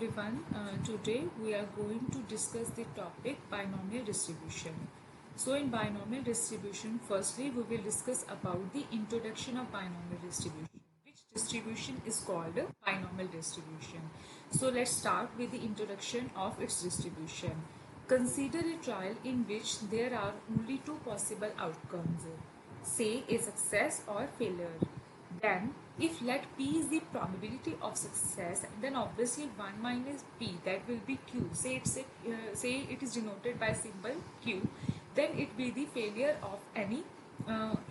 everyone. Today we are going to discuss the topic binomial distribution. So in binomial distribution, firstly we will discuss about the introduction of binomial distribution. Which distribution is called a binomial distribution? So let's start with the introduction of its distribution. Consider a trial in which there are only two possible outcomes, say a success or failure. Then, if let P is the probability of success, then obviously 1 minus P, that will be Q. Say it is denoted by symbol Q. Then it will be the failure of any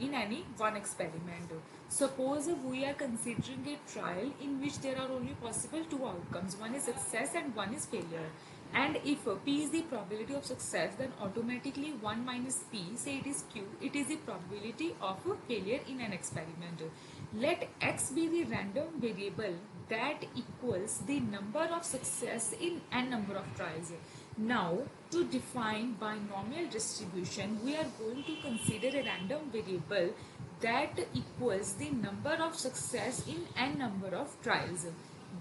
in any one experiment. Suppose we are considering a trial in which there are only possible two outcomes. One is success and one is failure. And if P is the probability of success, then automatically 1 minus P, say it is Q, it is the probability of a failure in an experiment. Let X be the random variable that equals the number of success in n number of trials. Now, to define binomial distribution, we are going to consider a random variable that equals the number of success in n number of trials.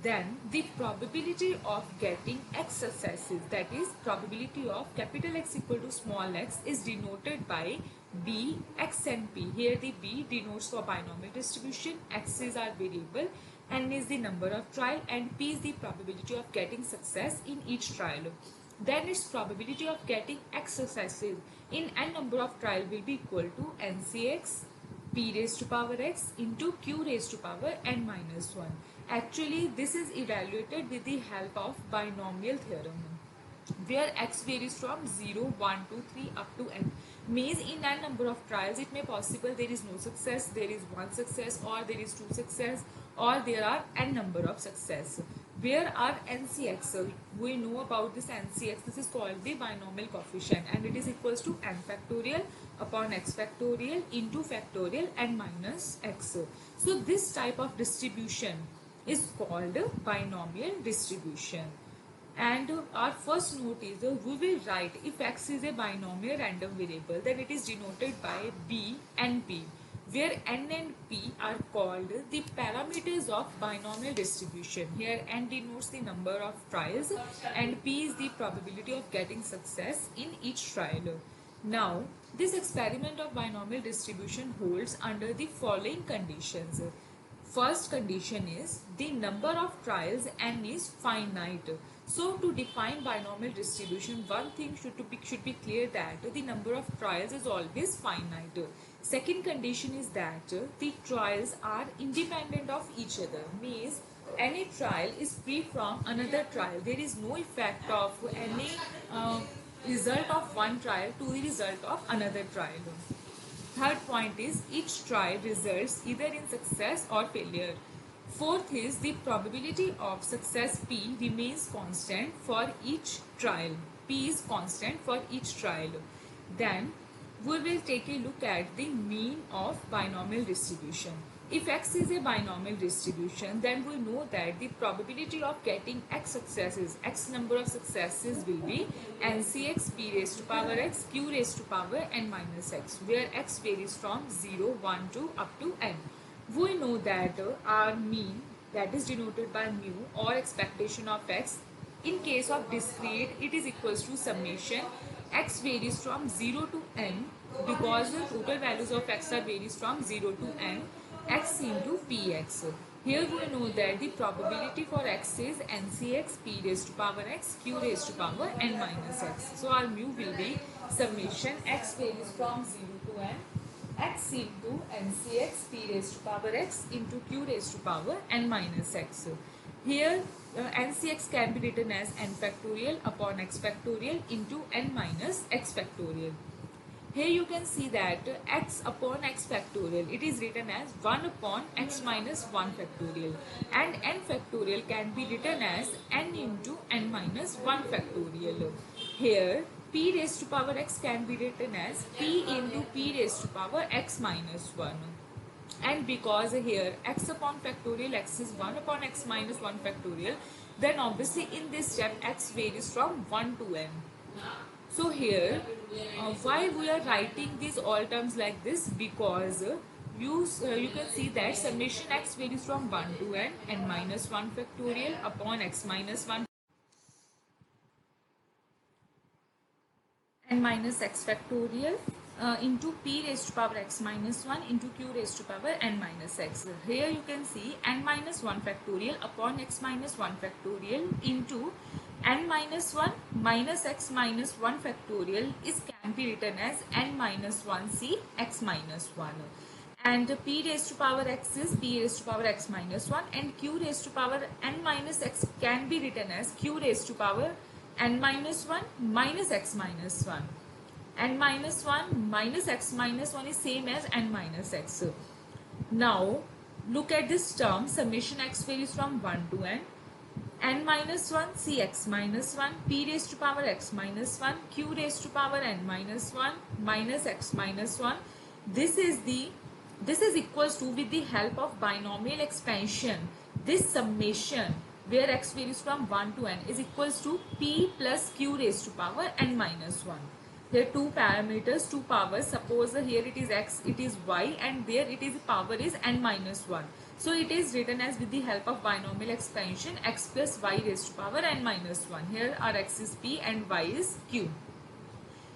Then the probability of getting x successes, that is probability of capital X equal to small x, is denoted by b, x and p. Here the b denotes for binomial distribution, x is our variable, n is the number of trial and p is the probability of getting success in each trial. Then its probability of getting x successes in n number of trial will be equal to ncx p raised to power x into q raised to power n minus 1. Actually, this is evaluated with the help of binomial theorem, where x varies from 0, 1, 2, 3 up to n. Means in n number of trials it may possible there is no success, there is one success, or there is two success, or there are n number of success. Where are NCX? We know about this NCX. This is called the binomial coefficient and it is equals to n factorial upon x factorial into factorial n minus x. So this type of distribution is called binomial distribution. And our first note is we will write if x is a binomial random variable, then it is denoted by b and p, where n and p are called the parameters of binomial distribution. Here n denotes the number of trials and p is the probability of getting success in each trial. Now, this experiment of binomial distribution holds under the following conditions. First condition is the number of trials n is finite. So to define binomial distribution, one thing should be clear that the number of trials is always finite. Second condition is that the trials are independent of each other. Means any trial is free from another trial. There is no effect of any result of one trial to the result of another trial. Third point is each trial results either in success or failure. Fourth is the probability of success P remains constant for each trial. P is constant for each trial. Then we will take a look at the mean of binomial distribution. If x is a binomial distribution, then we know that the probability of getting x successes, x number of successes will be ncx p raised to power x q raised to power n minus x, where x varies from 0, 1, 2 up to n. We know that our mean, that is denoted by mu or expectation of x, in case of discrete it is equals to summation x varies from 0 to n, because the total values of x are varies from 0 to n, x into px. Here we know that the probability for x is ncx p raised to power x q raised to power n minus x. So our mu will be summation x varies from 0 to n, x into ncx p raised to power x into q raised to power n minus x. Here ncx can be written as n factorial upon x factorial into n minus x factorial. Here you can see that x upon x factorial, it is written as 1 upon x minus 1 factorial, and n factorial can be written as n into n minus 1 factorial. Here p raised to power x can be written as p into p raised to power x minus 1. And because here x upon factorial x is 1 upon x minus 1 factorial, then obviously in this step x varies from 1 to n. So here, why we are writing these all terms like this? Because you can see that summation x varies from 1 to n, n minus 1 factorial upon x minus 1 n minus x factorial into p raised to power x minus 1 into q raised to power n minus x. Here you can see n minus 1 factorial upon x minus 1 factorial into n minus 1 minus x minus 1 factorial is can be written as n minus 1c x minus 1. And p raised to power x is p raised to power x minus 1, and q raised to power n minus x can be written as q raised to power n minus 1 minus x minus 1. N minus 1 minus x minus 1 is same as n minus x. Now look at this term, summation x varies from 1 to n minus 1 cx minus 1 p raised to power x minus 1 q raised to power n minus 1 minus x minus 1. This is equals to, with the help of binomial expansion, this summation where x varies from 1 to n is equals to p plus q raised to power n minus 1. There are two parameters, two powers. Suppose here it is x, it is y, and there it is power is n minus 1. So it is written as, with the help of binomial expansion, x plus y raised to power n minus 1. Here our x is p and y is q.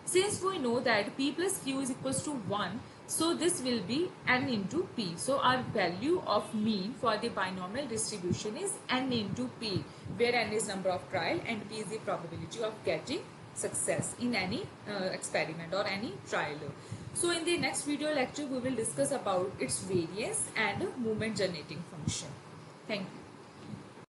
Since we know that p plus q is equals to 1, so this will be n into p. So our value of mean for the binomial distribution is n into p, where n is number of trial and p is the probability of getting success in any experiment or any trial. So in the next video lecture we will discuss about its variance and movement generating function. Thank you.